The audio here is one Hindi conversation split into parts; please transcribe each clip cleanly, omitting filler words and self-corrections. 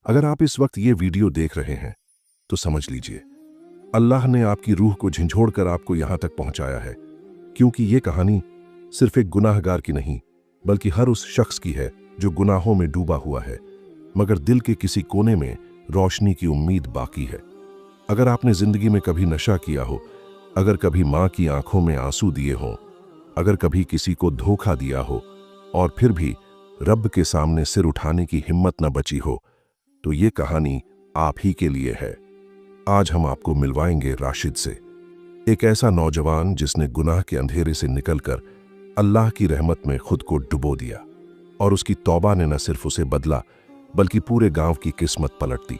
अगर आप इस वक्त ये वीडियो देख रहे हैं तो समझ लीजिए अल्लाह ने आपकी रूह को झंझोड़कर आपको यहां तक पहुंचाया है, क्योंकि ये कहानी सिर्फ एक गुनाहगार की नहीं बल्कि हर उस शख्स की है जो गुनाहों में डूबा हुआ है मगर दिल के किसी कोने में रोशनी की उम्मीद बाकी है। अगर आपने जिंदगी में कभी नशा किया हो, अगर कभी माँ की आंखों में आंसू दिए हों, अगर कभी किसी को धोखा दिया हो और फिर भी रब के सामने सिर उठाने की हिम्मत न बची हो, तो ये कहानी आप ही के लिए है। आज हम आपको मिलवाएंगे राशिद से, एक ऐसा नौजवान जिसने गुनाह के अंधेरे से निकलकर अल्लाह की रहमत में खुद को डुबो दिया और उसकी तौबा ने न सिर्फ उसे बदला बल्कि पूरे गांव की किस्मत पलट दी।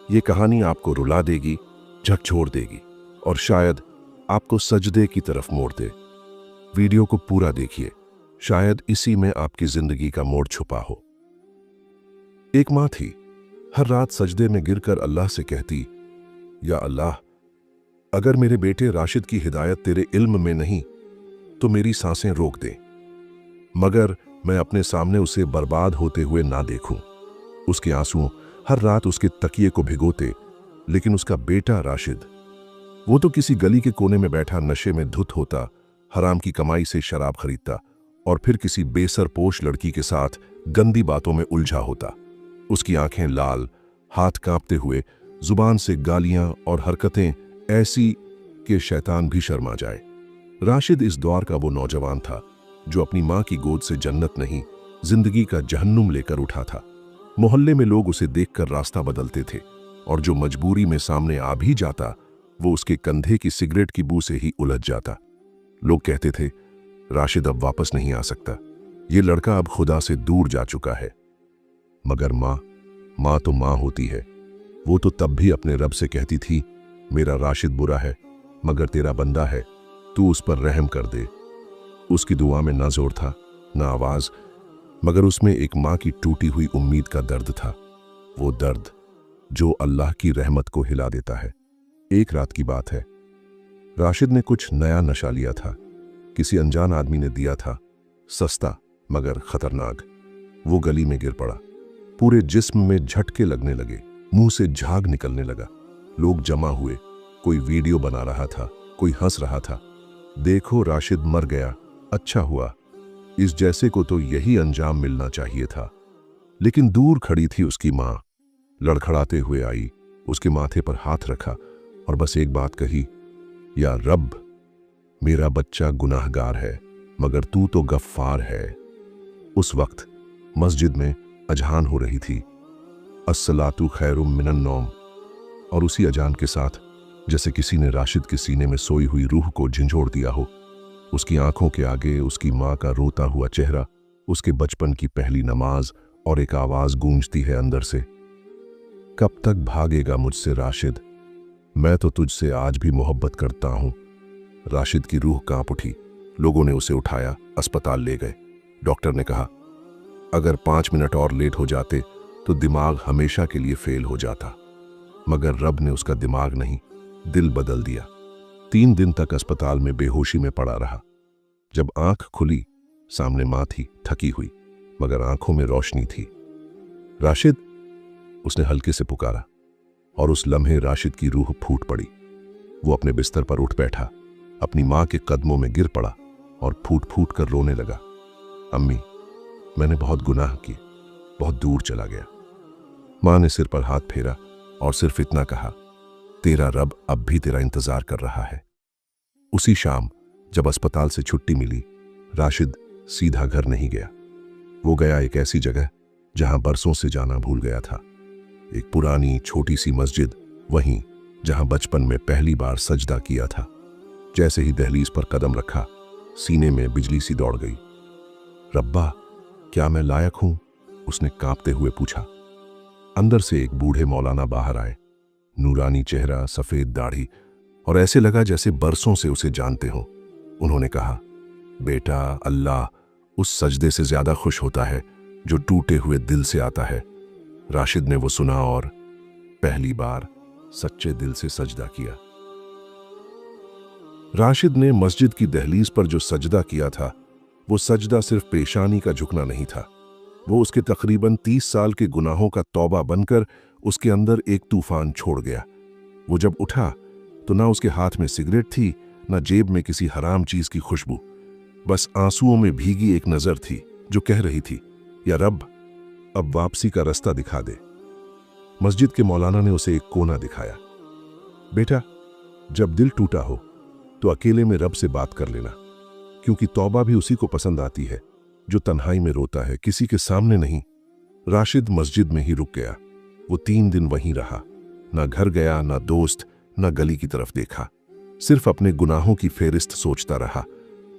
ये कहानी आपको रुला देगी, झकझोर देगी और शायद आपको सजदे की तरफ मोड़ दे। वीडियो को पूरा देखिए, शायद इसी में आपकी जिंदगी का मोड़ छुपा हो। एक माँ थी, हर रात सजदे में गिरकर अल्लाह से कहती, या अल्लाह, अगर मेरे बेटे राशिद की हिदायत तेरे इल्म में नहीं तो मेरी सांसें रोक दे, मगर मैं अपने सामने उसे बर्बाद होते हुए ना देखूं। उसके आंसू हर रात उसके तकिए को भिगोते, लेकिन उसका बेटा राशिद, वो तो किसी गली के कोने में बैठा नशे में धुत होता, हराम की कमाई से शराब खरीदता और फिर किसी बेसरपोश लड़की के साथ गंदी बातों में उलझा होता। उसकी आंखें लाल, हाथ कांपते हुए, जुबान से गालियां और हरकतें ऐसी कि शैतान भी शर्मा जाए। राशिद इस दौर का वो नौजवान था जो अपनी माँ की गोद से जन्नत नहीं, जिंदगी का जहन्नुम लेकर उठा था। मोहल्ले में लोग उसे देखकर रास्ता बदलते थे और जो मजबूरी में सामने आ भी जाता वो उसके कंधे की सिगरेट की बू से ही उलझ जाता। लोग कहते थे, राशिद अब वापस नहीं आ सकता, ये लड़का अब खुदा से दूर जा चुका है। मगर माँ तो माँ होती है। वो तो तब भी अपने रब से कहती थी, मेरा राशिद बुरा है मगर तेरा बंदा है, तू उस पर रहम कर दे। उसकी दुआ में ना जोर था ना आवाज, मगर उसमें एक माँ की टूटी हुई उम्मीद का दर्द था, वो दर्द जो अल्लाह की रहमत को हिला देता है। एक रात की बात है, राशिद ने कुछ नया नशा लिया था, किसी अनजान आदमी ने दिया था, सस्ता मगर खतरनाक। वो गली में गिर पड़ा, पूरे जिस्म में झटके लगने लगे, मुंह से झाग निकलने लगा। लोग जमा हुए, कोई वीडियो बना रहा था, कोई हंस रहा था, देखो राशिद मर गया, अच्छा हुआ, इस जैसे को तो यही अंजाम मिलना चाहिए था। लेकिन दूर खड़ी थी उसकी माँ, लड़खड़ाते हुए आई, उसके माथे पर हाथ रखा और बस एक बात कही, या रब, मेरा बच्चा गुनाहगार है मगर तू तो गफ्फार है। उस वक्त मस्जिद में अजान हो रही थी, अस्सलातु खैरुम मिनन नौम, और उसी अजान के साथ जैसे किसी ने राशिद के सीने में सोई हुई रूह को झंझोड़ दिया हो। उसकी आंखों के आगे उसकी माँ का रोता हुआ चेहरा, उसके बचपन की पहली नमाज और एक आवाज गूंजती है अंदर से, कब तक भागेगा मुझसे राशिद, मैं तो तुझसे आज भी मोहब्बत करता हूं। राशिद की रूह कांप उठी। लोगों ने उसे उठाया, अस्पताल ले गए। डॉक्टर ने कहा, अगर 5 मिनट और लेट हो जाते तो दिमाग हमेशा के लिए फेल हो जाता, मगर रब ने उसका दिमाग नहीं, दिल बदल दिया। 3 दिन तक अस्पताल में बेहोशी में पड़ा रहा। जब आंख खुली, सामने माँ थी, थकी हुई मगर आंखों में रोशनी थी। राशिद, उसने हल्के से पुकारा और उस लम्हे राशिद की रूह फूट पड़ी। वो अपने बिस्तर पर उठ बैठा, अपनी माँ के कदमों में गिर पड़ा और फूट फूट कर रोने लगा, अम्मी, मैंने बहुत गुनाह किए, बहुत दूर चला गया। माँ ने सिर पर हाथ फेरा और सिर्फ इतना कहा, तेरा रब अब भी तेरा इंतजार कर रहा है। उसी शाम जब अस्पताल से छुट्टी मिली, राशिद सीधा घर नहीं गया। वो गया एक ऐसी जगह जहां बरसों से जाना भूल गया था। एक पुरानी छोटी सी मस्जिद, वहीं जहां बचपन में पहली बार सजदा किया था। जैसे ही दहलीज पर कदम रखा, सीने में बिजली सी दौड़ गई। रब्बा, क्या मैं लायक हूं? उसने कांपते हुए पूछा। अंदर से एक बूढ़े मौलाना बाहर आए, नूरानी चेहरा, सफेद दाढ़ी, और ऐसे लगा जैसे बरसों से उसे जानते हों। उन्होंने कहा, बेटा, अल्लाह उस सजदे से ज्यादा खुश होता है जो टूटे हुए दिल से आता है। राशिद ने वो सुना और पहली बार सच्चे दिल से सजदा किया। राशिद ने मस्जिद की दहलीज पर जो सजदा किया था, वो सजदा सिर्फ पेशानी का झुकना नहीं था, वो उसके तकरीबन 30 साल के गुनाहों का तौबा बनकर उसके अंदर एक तूफान छोड़ गया। वो जब उठा तो ना उसके हाथ में सिगरेट थी, ना जेब में किसी हराम चीज की खुशबू। बस आंसुओं में भीगी एक नजर थी जो कह रही थी, या रब, अब वापसी का रास्ता दिखा दे। मस्जिद के मौलाना ने उसे एक कोना दिखाया। बेटा, जब दिल टूटा हो तो अकेले में रब से बात कर लेना, क्योंकि तौबा भी उसी को पसंद आती है जो तन्हाई में रोता है, किसी के सामने नहीं। राशिद मस्जिद में ही रुक गया। वो 3 दिन वहीं रहा, ना घर गया, ना दोस्त, ना गली की तरफ देखा। सिर्फ अपने गुनाहों की फेरिस्त सोचता रहा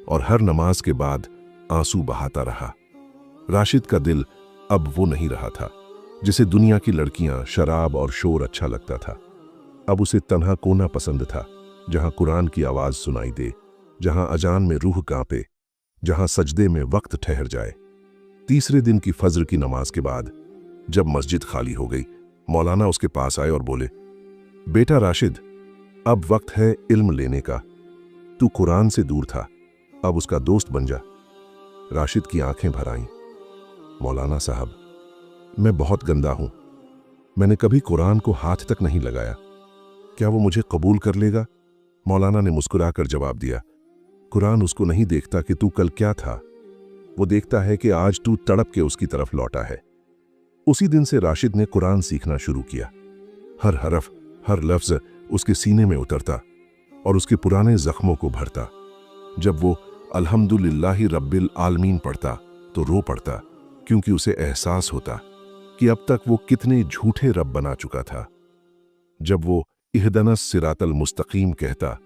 और हर नमाज के बाद आंसू बहाता रहा। राशिद का दिल अब वो नहीं रहा था जिसे दुनिया की लड़कियां, शराब और शोर अच्छा लगता था। अब उसे तन्हा कोना पसंद था, जहां कुरान की आवाज सुनाई दे, जहां अजान में रूह कांपे, जहां सजदे में वक्त ठहर जाए। तीसरे दिन की फज्र की नमाज के बाद जब मस्जिद खाली हो गई, मौलाना उसके पास आए और बोले, बेटा राशिद, अब वक्त है इल्म लेने का। तू कुरान से दूर था, अब उसका दोस्त बन जा। राशिद की आंखें भर आईं। मौलाना साहब, मैं बहुत गंदा हूं। मैंने कभी कुरान को हाथ तक नहीं लगाया। क्या वो मुझे कबूल कर लेगा? मौलाना ने मुस्कुराकर जवाब दिया, कुरान उसको नहीं देखता कि तू कल क्या था, वो देखता है कि आज तू तड़प के उसकी तरफ लौटा है। उसी दिन से राशिद ने कुरान सीखना शुरू किया। हर हरफ, हर लफ्ज उसके सीने में उतरता और उसके पुराने जख्मों को भरता। जब वो अल्हम्दुलिल्लाहि रब्बिल आलमीन पढ़ता तो रो पड़ता, क्योंकि उसे एहसास होता कि अब तक वो कितने झूठे रब बना चुका था। जब वो इहदनस सिरातल मुस्तकीम कहता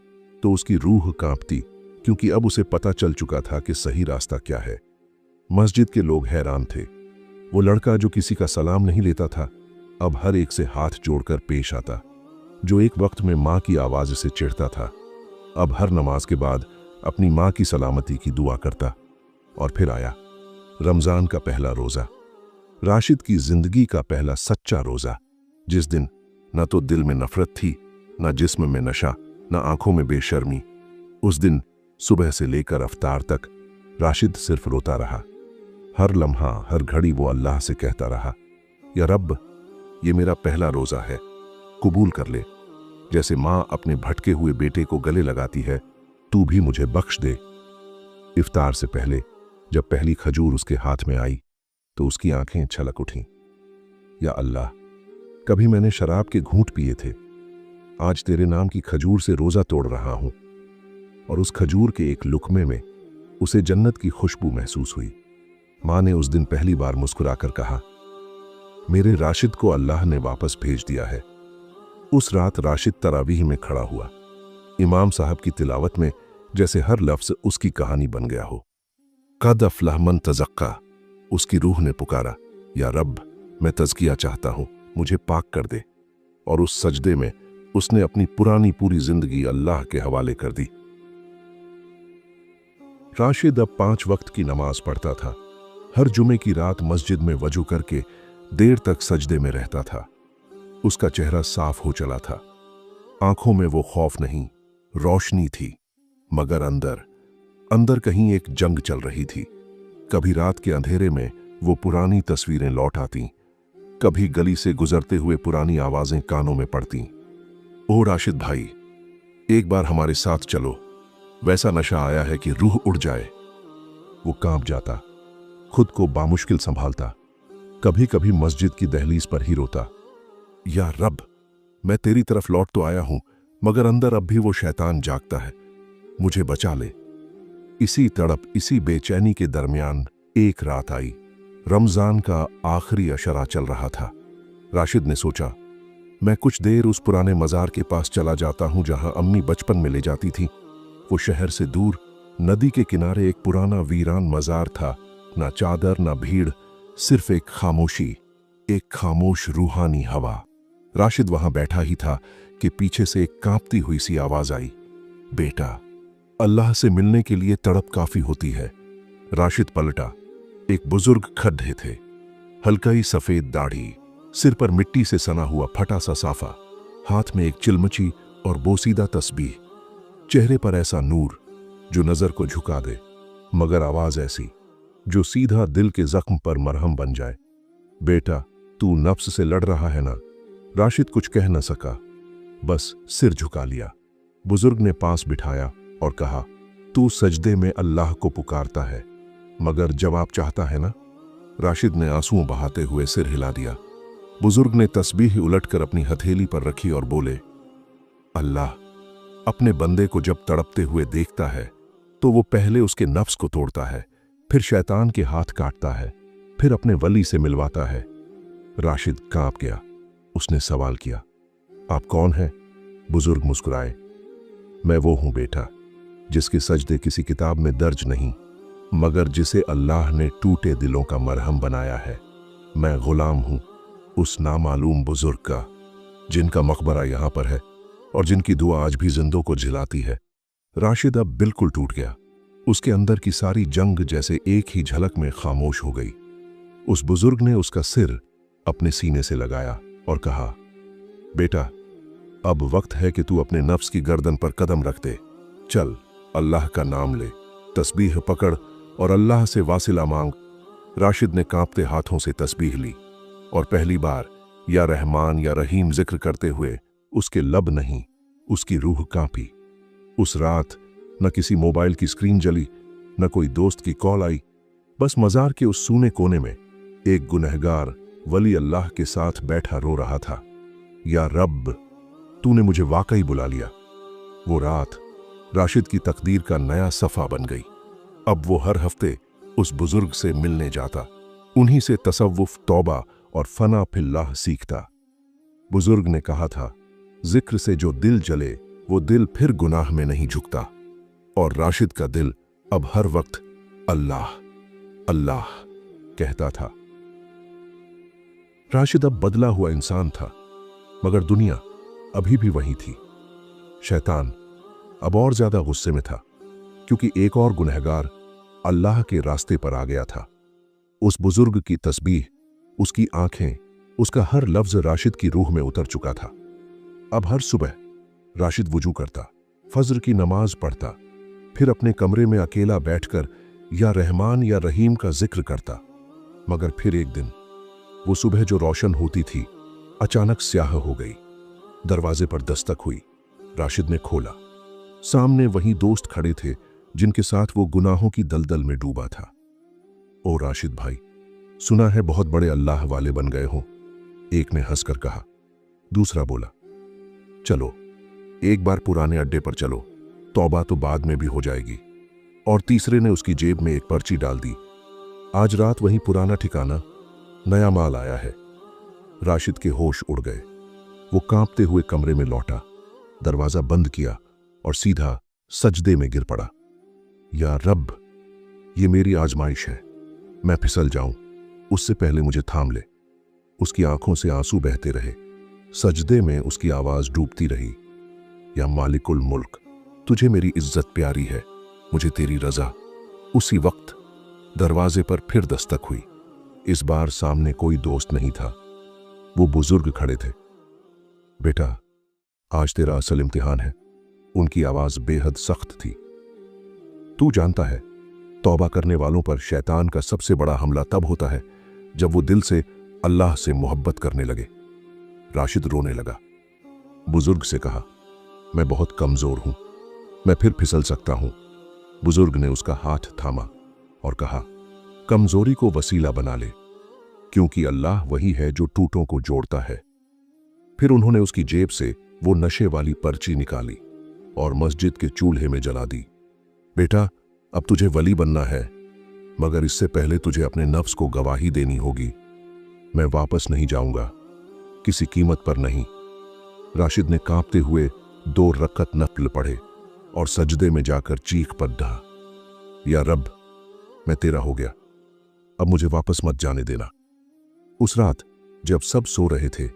तो उसकी रूह कांपती, क्योंकि अब उसे पता चल चुका था कि सही रास्ता क्या है। मस्जिद के लोग हैरान थे। वो लड़का जो किसी का सलाम नहीं लेता था, अब हर एक से हाथ जोड़कर पेश आता। जो एक वक्त में माँ की आवाज से चिढ़ता था, अब हर नमाज के बाद अपनी माँ की सलामती की दुआ करता। और फिर आया रमजान का पहला रोजा, राशिद की जिंदगी का पहला सच्चा रोजा, जिस दिन न तो दिल में नफरत थी, न जिस्म में नशा, न आंखों में बेशर्मी। उस दिन सुबह से लेकर अफ्तार तक राशिद सिर्फ रोता रहा। हर लम्हा, हर घड़ी वो अल्लाह से कहता रहा, या रब, ये मेरा पहला रोजा है, कबूल कर ले। जैसे माँ अपने भटके हुए बेटे को गले लगाती है, तू भी मुझे बख्श दे। इफ्तार से पहले जब पहली खजूर उसके हाथ में आई तो उसकी आंखें छलक उठीं। या अल्लाह, कभी मैंने शराब के घूंट पिए थे, आज तेरे नाम की खजूर से रोजा तोड़ रहा हूं। और उस खजूर के एक लुकमे में उसे जन्नत की खुशबू महसूस हुई। मां ने उस दिन पहली बार मुस्कुराकर कहा, मेरे राशिद को अल्लाह ने वापस भेज दिया है। उस रात राशिद तरावीह में खड़ा हुआ। इमाम साहब की तिलावत में जैसे हर लफ्ज उसकी कहानी बन गया हो। कद अफ़लह मन तज़क्का, उसकी रूह ने पुकारा, या रब, मैं तज़किया चाहता हूं, मुझे पाक कर दे। और उस सजदे में उसने अपनी पुरानी पूरी जिंदगी अल्लाह के हवाले कर दी। राशिद अब 5 वक्त की नमाज पढ़ता था। हर जुमे की रात मस्जिद में वजू करके देर तक सजदे में रहता था। उसका चेहरा साफ हो चला था। आंखों में वो खौफ नहीं, रोशनी थी, मगर अंदर कहीं एक जंग चल रही थी। कभी रात के अंधेरे में वो पुरानी तस्वीरें लौट आती, कभी गली से गुजरते हुए पुरानी आवाजें कानों में पड़ती। ओ राशिद भाई, एक बार हमारे साथ चलो, वैसा नशा आया है कि रूह उड़ जाए। वो कांप जाता, खुद को बामुश्किल संभालता, कभी कभी मस्जिद की दहलीज पर ही रोता, या रब, मैं तेरी तरफ लौट तो आया हूं, मगर अंदर अब भी वो शैतान जागता है, मुझे बचा ले। इसी तड़प, इसी बेचैनी के दरमियान एक रात आई। रमजान का आखिरी अशरा चल रहा था। राशिद ने सोचा, मैं कुछ देर उस पुराने मजार के पास चला जाता हूं जहां अम्मी बचपन में ले जाती थी। वो शहर से दूर नदी के किनारे एक पुराना वीरान मजार था। ना चादर, ना भीड़, सिर्फ एक खामोशी, एक खामोश रूहानी हवा। राशिद वहां बैठा ही था कि पीछे से एक कांपती हुई सी आवाज आई, बेटा, अल्लाह से मिलने के लिए तड़प काफी होती है। राशिद पलटा। एक बुजुर्ग खड्डे थे, हल्का सफेद दाढ़ी, सिर पर मिट्टी से सना हुआ फटा सा साफा, हाथ में एक चिलमची और बोसीदा तस्बीह, चेहरे पर ऐसा नूर जो नजर को झुका दे, मगर आवाज ऐसी, जो सीधा दिल के जख्म पर मरहम बन जाए। बेटा, तू नफ्स से लड़ रहा है ना? राशिद कुछ कह न सका, बस सिर झुका लिया। बुजुर्ग ने पास बिठाया और कहा, तू सजदे में अल्लाह को पुकारता है, मगर जवाब चाहता है ना? राशिद ने आंसुओं बहाते हुए सिर हिला दिया। बुजुर्ग ने तस्बीह उलटकर अपनी हथेली पर रखी और बोले, अल्लाह अपने बंदे को जब तड़पते हुए देखता है तो वो पहले उसके नफ्स को तोड़ता है, फिर शैतान के हाथ काटता है, फिर अपने वली से मिलवाता है। राशिद कांप गया। उसने सवाल किया, आप कौन हैं? बुजुर्ग मुस्कुराए, मैं वो हूं बेटा, जिसके सजदे किसी किताब में दर्ज नहीं, मगर जिसे अल्लाह ने टूटे दिलों का मरहम बनाया है। मैं गुलाम हूं उस नामालूम बुजुर्ग का, जिनका मकबरा यहां पर है और जिनकी दुआ आज भी जिंदों को झिलाती है। राशिद अब बिल्कुल टूट गया। उसके अंदर की सारी जंग जैसे एक ही झलक में खामोश हो गई। उस बुजुर्ग ने उसका सिर अपने सीने से लगाया और कहा, बेटा, अब वक्त है कि तू अपने नफ्स की गर्दन पर कदम रख दे। चल, अल्लाह का नाम ले, तस्बीह पकड़ और अल्लाह से वासिला मांग। राशिद ने कांपते हाथों से तस्बीह ली और पहली बार या रहमान या रहीम जिक्र करते हुए उसके लब नहीं, उसकी रूह कांपी। उस रात न किसी मोबाइल की स्क्रीन जली, न कोई दोस्त की कॉल आई। बस मजार के उस सूने कोने में एक गुनहगार वली अल्लाह के साथ बैठा रो रहा था, या रब, तूने मुझे वाकई बुला लिया। वो रात राशिद की तकदीर का नया सफ़ा बन गई। अब वो हर हफ्ते उस बुजुर्ग से मिलने जाता, उन्हीं से तसव्वुफ, तौबा और फना फिल्लाह सीखता। बुजुर्ग ने कहा था, जिक्र से जो दिल जले वो दिल फिर गुनाह में नहीं झुकता। और राशिद का दिल अब हर वक्त अल्लाह अल्लाह कहता था। राशिद अब बदला हुआ इंसान था, मगर दुनिया अभी भी वही थी। शैतान अब और ज्यादा गुस्से में था, क्योंकि एक और गुनहगार अल्लाह के रास्ते पर आ गया था। उस बुजुर्ग की तस्बीह, उसकी आंखें, उसका हर लफ्ज राशिद की रूह में उतर चुका था। अब हर सुबह राशिद वुजू करता, फज्र की नमाज पढ़ता, फिर अपने कमरे में अकेला बैठकर या रहमान या रहीम का जिक्र करता। मगर फिर एक दिन वो सुबह जो रोशन होती थी अचानक स्याह हो गई। दरवाजे पर दस्तक हुई। राशिद ने खोला। सामने वही दोस्त खड़े थे जिनके साथ वो गुनाहों की दलदल में डूबा था। ओ राशिद भाई, सुना है बहुत बड़े अल्लाह वाले बन गए हो। एक ने हंसकर कहा। दूसरा बोला, चलो एक बार पुराने अड्डे पर चलो, तौबा तो बाद में भी हो जाएगी। और तीसरे ने उसकी जेब में एक पर्ची डाल दी, आज रात वही पुराना ठिकाना, नया माल आया है। राशिद के होश उड़ गए। वो कांपते हुए कमरे में लौटा, दरवाजा बंद किया और सीधा सजदे में गिर पड़ा। या रब, ये मेरी आजमाइश है, मैं फिसल जाऊं उससे पहले मुझे थाम ले। उसकी आंखों से आंसू बहते रहे। सजदे में उसकी आवाज डूबती रही, या मालिकुल मुल्क, तुझे मेरी इज्जत प्यारी है, मुझे तेरी रजा। उसी वक्त दरवाजे पर फिर दस्तक हुई। इस बार सामने कोई दोस्त नहीं था, वो बुजुर्ग खड़े थे। बेटा, आज तेरा असल इम्तिहान है। उनकी आवाज बेहद सख्त थी। तू जानता है, तौबा करने वालों पर शैतान का सबसे बड़ा हमला तब होता है जब वो दिल से अल्लाह से मोहब्बत करने लगे। राशिद रोने लगा। बुजुर्ग से कहा, मैं बहुत कमजोर हूं, मैं फिर फिसल सकता हूं। बुजुर्ग ने उसका हाथ थामा और कहा, कमजोरी को वसीला बना ले, क्योंकि अल्लाह वही है जो टूटों को जोड़ता है। फिर उन्होंने उसकी जेब से वो नशे वाली पर्ची निकाली और मस्जिद के चूल्हे में जला दी। बेटा, अब तुझे वली बनना है, मगर इससे पहले तुझे अपने नफ्स को गवाही देनी होगी। मैं वापस नहीं जाऊंगा, किसी कीमत पर नहीं। राशिद ने कांपते हुए 2 रकअत नफल पढ़े और सजदे में जाकर चीख पर ढहा, या रब, मैं तेरा हो गया, अब मुझे वापस मत जाने देना। उस रात जब सब सो रहे थे,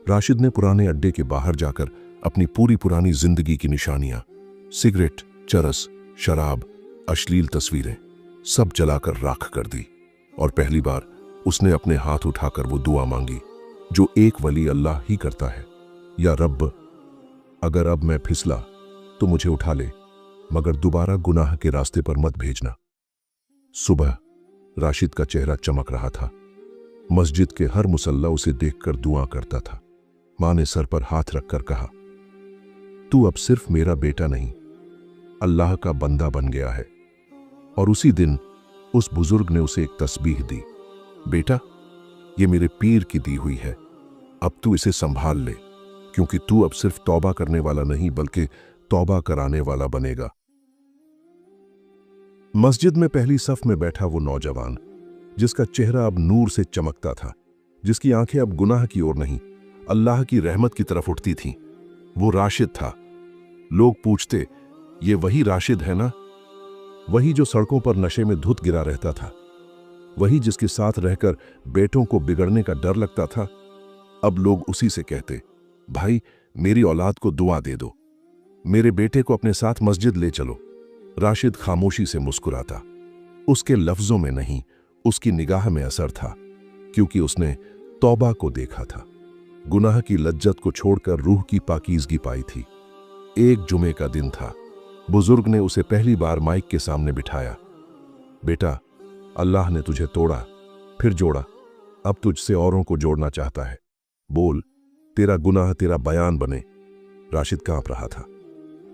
राशिद ने पुराने अड्डे के बाहर जाकर अपनी पूरी पुरानी जिंदगी की निशानियां, सिगरेट, चरस, शराब, अश्लील तस्वीरें सब जलाकर राख कर दी। और पहली बार उसने अपने हाथ उठाकर वो दुआ मांगी जो एक वली अल्लाह ही करता है, या रब, अगर अब मैं फिसला तो मुझे उठा ले, मगर दोबारा गुनाह के रास्ते पर मत भेजना। सुबह राशिद का चेहरा चमक रहा था। मस्जिद के हर मुसल्ला उसे देखकर दुआ करता था। मां ने सर पर हाथ रखकर कहा, तू अब सिर्फ मेरा बेटा नहीं, अल्लाह का बंदा बन गया है। और उसी दिन उस बुजुर्ग ने उसे एक तस्बीह दी, बेटा, ये मेरे पीर की दी हुई है, अब तू इसे संभाल ले, क्योंकि तू अब सिर्फ तौबा करने वाला नहीं बल्कि तौबा कराने वाला बनेगा। मस्जिद में पहली सफ में बैठा वो नौजवान, जिसका चेहरा अब नूर से चमकता था, जिसकी आंखें अब गुनाह की ओर नहीं अल्लाह की रहमत की तरफ उठती थीं, वो राशिद था। लोग पूछते, ये वही राशिद है ना? वही जो सड़कों पर नशे में धुत गिरा रहता था, वही जिसके साथ रहकर बेटों को बिगड़ने का डर लगता था। अब लोग उसी से कहते, भाई, मेरी औलाद को दुआ दे दो, मेरे बेटे को अपने साथ मस्जिद ले चलो। राशिद खामोशी से मुस्कुराता। उसके लफ्जों में नहीं, उसकी निगाह में असर था, क्योंकि उसने तौबा को देखा था, गुनाह की लज्जत को छोड़कर रूह की पाकीज़गी पाई थी। एक जुमे का दिन था। बुजुर्ग ने उसे पहली बार माइक के सामने बिठाया। बेटा, अल्लाह ने तुझे तोड़ा फिर जोड़ा, अब तुझसे औरों को जोड़ना चाहता है। बोल, तेरा गुनाह तेरा बयान बने। राशिद कांप रहा था।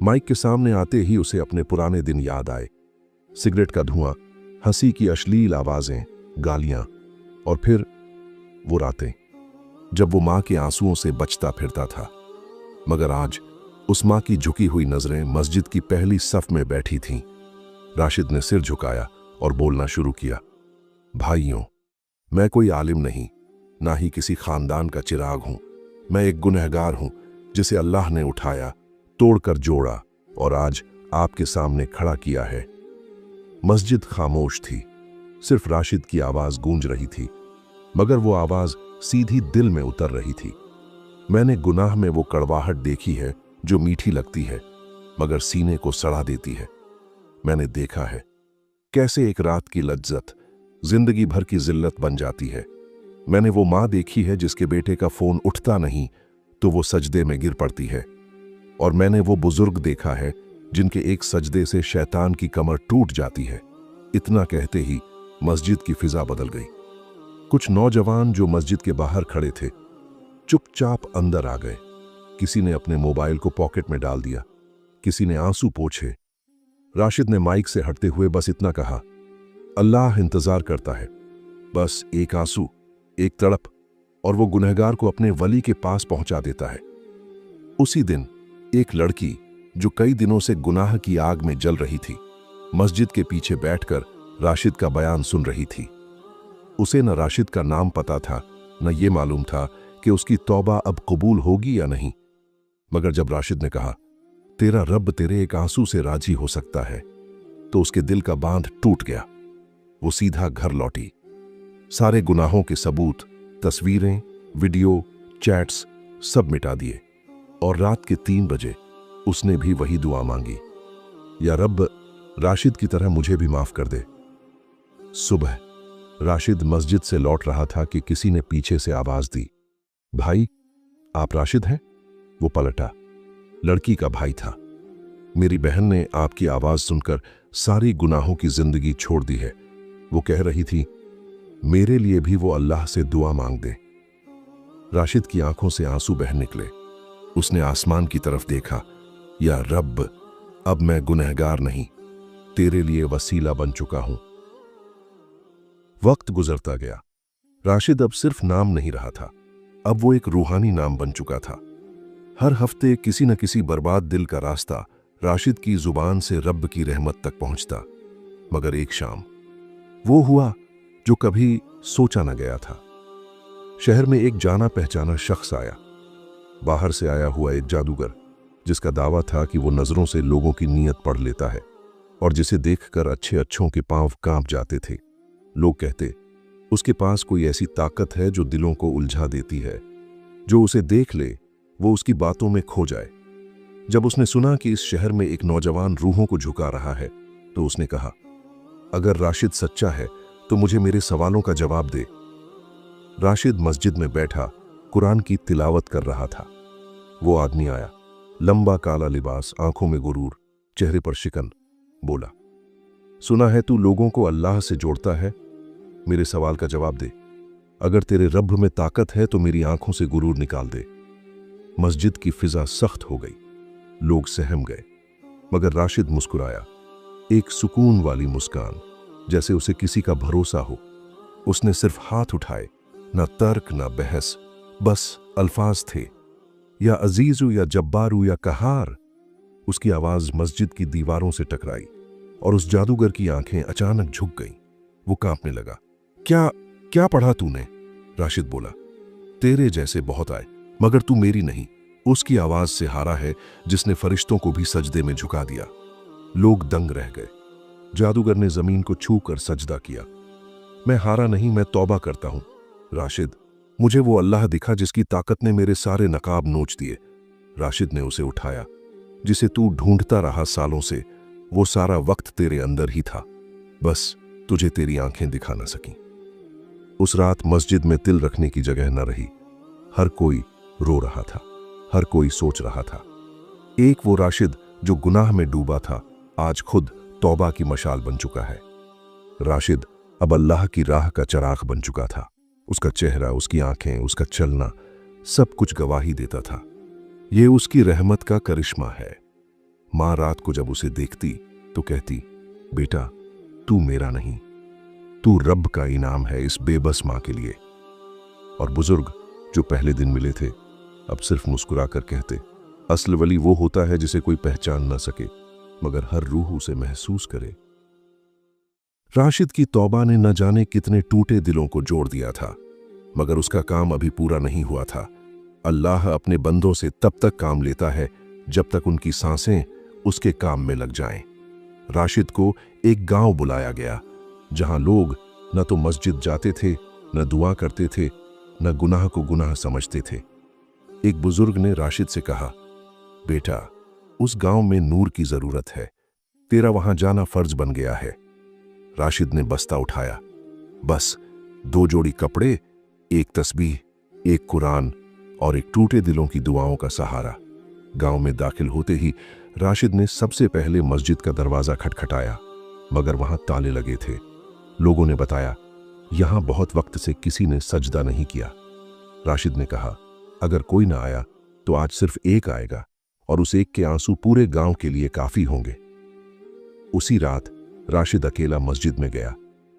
माइक के सामने आते ही उसे अपने पुराने दिन याद आए। सिगरेट का धुआं, हंसी की अश्लील आवाजें, गालियां, और फिर वो रातें जब वो मां के आंसुओं से बचता फिरता था। मगर आज उस मां की झुकी हुई नजरें मस्जिद की पहली सफ में बैठी थीं। राशिद ने सिर झुकाया और बोलना शुरू किया, भाइयों, मैं कोई आलिम नहीं, ना ही किसी खानदान का चिराग हूं। मैं एक गुनहगार हूं जिसे अल्लाह ने उठाया, तोड़कर जोड़ा और आज आपके सामने खड़ा किया है। मस्जिद खामोश थी, सिर्फ राशिद की आवाज गूंज रही थी, मगर वो आवाज सीधी दिल में उतर रही थी। मैंने गुनाह में वो कड़वाहट देखी है जो मीठी लगती है मगर सीने को सड़ा देती है। मैंने देखा है कैसे एक रात की लज्जत जिंदगी भर की जिल्लत बन जाती है। मैंने वो मां देखी है जिसके बेटे का फोन उठता नहीं तो वो सजदे में गिर पड़ती है, और मैंने वो बुजुर्ग देखा है जिनके एक सजदे से शैतान की कमर टूट जाती है। इतना कहते ही मस्जिद की फिजा बदल गई। कुछ नौजवान जो मस्जिद के बाहर खड़े थे चुपचाप अंदर आ गए। किसी ने अपने मोबाइल को पॉकेट में डाल दिया, किसी ने आंसू पोंछे। राशिद ने माइक से हटते हुए बस इतना कहा, अल्लाह इंतजार करता है, बस एक आंसू, एक तड़प, और वो गुनहगार को अपने वली के पास पहुंचा देता है। उसी दिन एक लड़की जो कई दिनों से गुनाह की आग में जल रही थी, मस्जिद के पीछे बैठकर राशिद का बयान सुन रही थी। उसे न राशिद का नाम पता था, न ये मालूम था कि उसकी तौबा अब कबूल होगी या नहीं। मगर जब राशिद ने कहा, तेरा रब तेरे एक आंसू से राजी हो सकता है, तो उसके दिल का बांध टूट गया। वो सीधा घर लौटी। सारे गुनाहों के सबूत, तस्वीरें, वीडियो, चैट्स सब मिटा दिए, और रात के 3 बजे उसने भी वही दुआ मांगी, या रब, राशिद की तरह मुझे भी माफ कर दे। सुबह राशिद मस्जिद से लौट रहा था कि किसी ने पीछे से आवाज दी, भाई, आप राशिद हैं? वो पलटा। लड़की का भाई था। मेरी बहन ने आपकी आवाज सुनकर सारी गुनाहों की जिंदगी छोड़ दी है। वो कह रही थी, मेरे लिए भी वो अल्लाह से दुआ मांग दे। राशिद की आंखों से आंसू बह निकले। उसने आसमान की तरफ देखा, या रब, अब मैं गुनहगार नहीं, तेरे लिए वसीला बन चुका हूं। वक्त गुजरता गया। राशिद अब सिर्फ नाम नहीं रहा था, अब वो एक रूहानी नाम बन चुका था। हर हफ्ते किसी न किसी बर्बाद दिल का रास्ता राशिद की जुबान से रब की रहमत तक पहुंचता। मगर एक शाम वो हुआ जो कभी सोचा न गया था। शहर में एक जाना पहचाना शख्स आया। बाहर से आया हुआ एक जादूगर, जिसका दावा था कि वो नजरों से लोगों की नीयत पढ़ लेता है, और जिसे देखकर अच्छे अच्छों के पांव कांप जाते थे। लोग कहते, उसके पास कोई ऐसी ताकत है जो दिलों को उलझा देती है, जो उसे देख ले वो उसकी बातों में खो जाए। जब उसने सुना कि इस शहर में एक नौजवान रूहों को झुका रहा है, तो उसने कहा, अगर राशिद सच्चा है तो मुझे मेरे सवालों का जवाब दे। राशिद मस्जिद में बैठा कुरान की तिलावत कर रहा था। वो आदमी आया, लंबा काला लिबास, आंखों में गुरूर, चेहरे पर शिकन। बोला, सुना है तू लोगों को अल्लाह से जोड़ता है, मेरे सवाल का जवाब दे। अगर तेरे रब में ताकत है तो मेरी आंखों से गुरूर निकाल दे। मस्जिद की फिजा सख्त हो गई, लोग सहम गए, मगर राशिद मुस्कुराया, एक सुकून वाली मुस्कान, जैसे उसे किसी का भरोसा हो। उसने सिर्फ हाथ उठाए, ना तर्क ना बहस, बस अल्फाज थे, या अजीजू या जब्बारू या कहार। उसकी आवाज मस्जिद की दीवारों से टकराई और उस जादूगर की आंखें अचानक झुक गईं। वो कांपने लगा। क्या क्या पढ़ा तूने? राशिद बोला, तेरे जैसे बहुत आए, मगर तू मेरी नहीं। उसकी आवाज से हारा है जिसने फरिश्तों को भी सजदे में झुका दिया। लोग दंग रह गए। जादूगर ने जमीन को छू कर सजदा किया। मैं हारा नहीं, मैं तौबा करता हूं राशिद। मुझे वो अल्लाह दिखा जिसकी ताकत ने मेरे सारे नकाब नोच दिए। राशिद ने उसे उठाया। जिसे तू ढूंढता रहा सालों से, वो सारा वक्त तेरे अंदर ही था, बस तुझे तेरी आंखें दिखा ना सकी। उस रात मस्जिद में तिल रखने की जगह न रही। हर कोई रो रहा था, हर कोई सोच रहा था। एक वो राशिद जो गुनाह में डूबा था, आज खुद तौबा की मशाल बन चुका है। राशिद अब अल्लाह की राह का चराग बन चुका था। उसका चेहरा, उसकी आंखें, उसका चलना, सब कुछ गवाही देता था। ये उसकी रहमत का करिश्मा है। माँ रात को जब उसे देखती तो कहती, बेटा तू मेरा नहीं, तू रब का इनाम है इस बेबस माँ के लिए। और बुजुर्ग जो पहले दिन मिले थे, अब सिर्फ मुस्कुरा कर कहते, असल वली वो होता है जिसे कोई पहचान ना सके, मगर हर रूह उसे महसूस करे। राशिद की तौबा ने न जाने कितने टूटे दिलों को जोड़ दिया था, मगर उसका काम अभी पूरा नहीं हुआ था। अल्लाह अपने बंदों से तब तक काम लेता है जब तक उनकी सांसें उसके काम में लग जाएं। राशिद को एक गांव बुलाया गया, जहां लोग न तो मस्जिद जाते थे, न दुआ करते थे, न गुनाह को गुनाह समझते थे। एक बुजुर्ग ने राशिद से कहा, बेटा उस गांव में नूर की जरूरत है, तेरा वहां जाना फर्ज बन गया है। राशिद ने बस्ता उठाया, बस 2 जोड़ी कपड़े, एक तस्बीह, एक कुरान और एक टूटे दिलों की दुआओं का सहारा। गांव में दाखिल होते ही राशिद ने सबसे पहले मस्जिद का दरवाजा खटखटाया, मगर वहां ताले लगे थे। लोगों ने बताया, यहां बहुत वक्त से किसी ने सजदा नहीं किया। राशिद ने कहा, अगर कोई ना आया तो आज सिर्फ एक आएगा, और उस एक के आंसू पूरे गांव के लिए काफी होंगे। उसी रात राशिद अकेला मस्जिद में गया,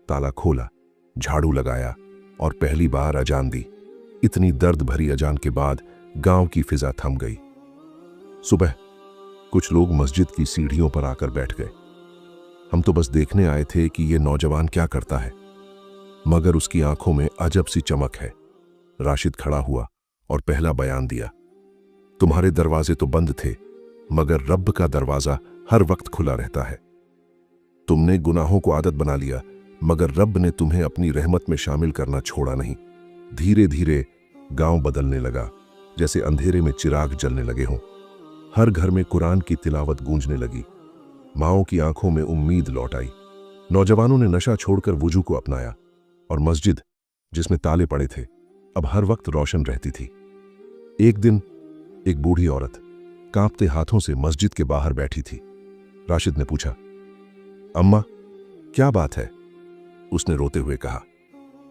ताला खोला, झाड़ू लगाया और पहली बार अजान दी। इतनी दर्द भरी अजान के बाद गांव की फिजा थम गई। सुबह कुछ लोग मस्जिद की सीढ़ियों पर आकर बैठ गए। हम तो बस देखने आए थे कि ये नौजवान क्या करता है, मगर उसकी आंखों में अजब सी चमक है। राशिद खड़ा हुआ और पहला बयान दिया, तुम्हारे दरवाजे तो बंद थे, मगर रब का दरवाजा हर वक्त खुला रहता है। तुमने गुनाहों को आदत बना लिया, मगर रब ने तुम्हें अपनी रहमत में शामिल करना छोड़ा नहीं। धीरे धीरे गांव बदलने लगा, जैसे अंधेरे में चिराग जलने लगे हों। हर घर में कुरान की तिलावत गूंजने लगी। माओं की आंखों में उम्मीद लौट आई। नौजवानों ने नशा छोड़कर वुजू को अपनाया, और मस्जिद जिसमें ताले पड़े थे अब हर वक्त रोशन रहती थी। एक दिन एक बूढ़ी औरत कांपते हाथों से मस्जिद के बाहर बैठी थी। राशिद ने पूछा, अम्मा क्या बात है? उसने रोते हुए कहा,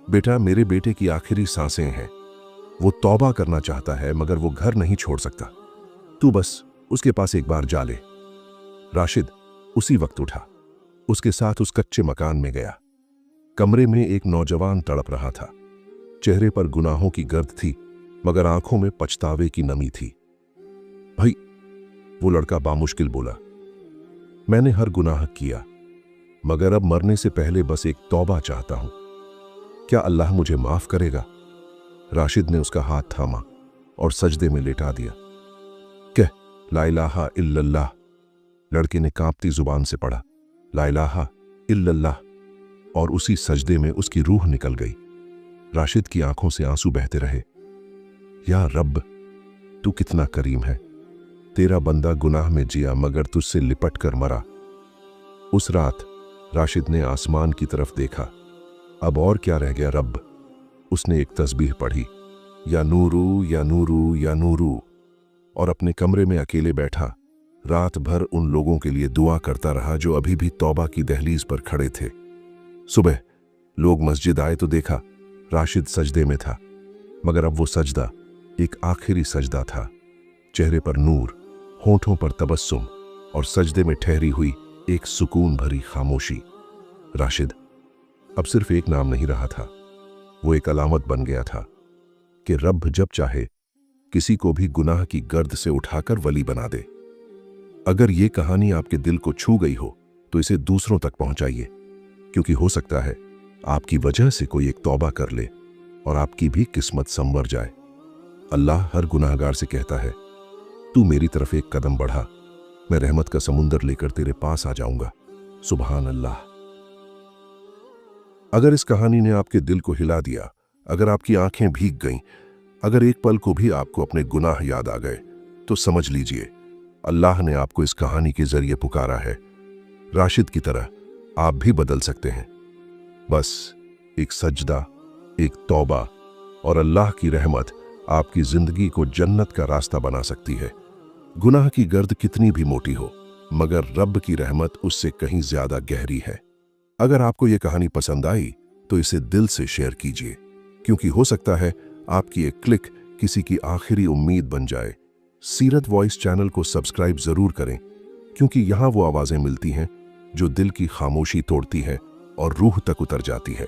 बेटा मेरे बेटे की आखिरी सांसें हैं, वो तौबा करना चाहता है मगर वो घर नहीं छोड़ सकता, तू बस उसके पास एक बार जा ले। राशिद उसी वक्त उठा, उसके साथ उस कच्चे मकान में गया। कमरे में एक नौजवान तड़प रहा था। चेहरे पर गुनाहों की गर्द थी, मगर आंखों में पछतावे की नमी थी। भाई, वो लड़का बामुश्किल बोला, मैंने हर गुनाह किया, मगर अब मरने से पहले बस एक तौबा चाहता हूं। क्या अल्लाह मुझे माफ करेगा? राशिद ने उसका हाथ थामा और सजदे में लेटा दिया। कह ला इलाहा इल्लल्लाह। लड़के ने कांपती जुबान से पढ़ा, ला इलाहा इल्लल्लाह, और उसी सजदे में उसकी रूह निकल गई। राशिद की आंखों से आंसू बहते रहे। या रब, तू कितना करीम है, तेरा बंदा गुनाह में जिया मगर तुझसे लिपट कर मरा। उस रात राशिद ने आसमान की तरफ देखा। अब और क्या रह गया रब? उसने एक तस्बीह पढ़ी, या नूरू या नूरू या नूरू, और अपने कमरे में अकेले बैठा रात भर उन लोगों के लिए दुआ करता रहा जो अभी भी तौबा की दहलीज पर खड़े थे। सुबह लोग मस्जिद आए तो देखा राशिद सजदे में था, मगर अब वो सजदा एक आखिरी सजदा था। चेहरे पर नूर, होठों पर तबस्सुम और सजदे में ठहरी हुई एक सुकून भरी खामोशी। राशिद अब सिर्फ एक नाम नहीं रहा था, वो एक अलामत बन गया था कि रब जब चाहे किसी को भी गुनाह की गर्द से उठाकर वली बना दे। अगर ये कहानी आपके दिल को छू गई हो तो इसे दूसरों तक पहुंचाइए, क्योंकि हो सकता है आपकी वजह से कोई एक तौबा कर ले और आपकी भी किस्मत संवर जाए। अल्लाह हर गुनाहगार से कहता है, तू मेरी तरफ एक कदम बढ़ा, मैं रहमत का समुंदर लेकर तेरे पास आ जाऊंगा। सुभान अल्लाह। अगर इस कहानी ने आपके दिल को हिला दिया, अगर आपकी आंखें भीग गईं, अगर एक पल को भी आपको अपने गुनाह याद आ गए, तो समझ लीजिए अल्लाह ने आपको इस कहानी के जरिए पुकारा है। राशिद की तरह आप भी बदल सकते हैं। बस एक सजदा, एक तौबा और अल्लाह की रहमत आपकी जिंदगी को जन्नत का रास्ता बना सकती है। गुनाह की गर्द कितनी भी मोटी हो, मगर रब की रहमत उससे कहीं ज्यादा गहरी है। अगर आपको यह कहानी पसंद आई तो इसे दिल से शेयर कीजिए, क्योंकि हो सकता है आपकी एक क्लिक किसी की आखिरी उम्मीद बन जाए। सीरत वॉइस चैनल को सब्सक्राइब जरूर करें, क्योंकि यहाँ वो आवाजें मिलती हैं जो दिल की खामोशी तोड़ती हैं और रूह तक उतर जाती है।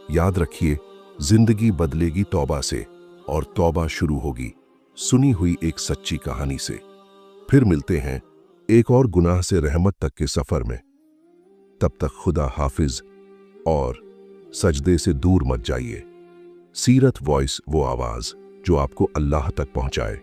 याद रखिए, जिंदगी बदलेगी तौबा से, और तौबा शुरू होगी सुनी हुई एक सच्ची कहानी से। फिर मिलते हैं एक और गुनाह से रहमत तक के सफर में। तब तक खुदा हाफिज और सजदे से दूर मत जाइए। सीरत वॉइस, वो आवाज जो आपको अल्लाह तक पहुंचाए।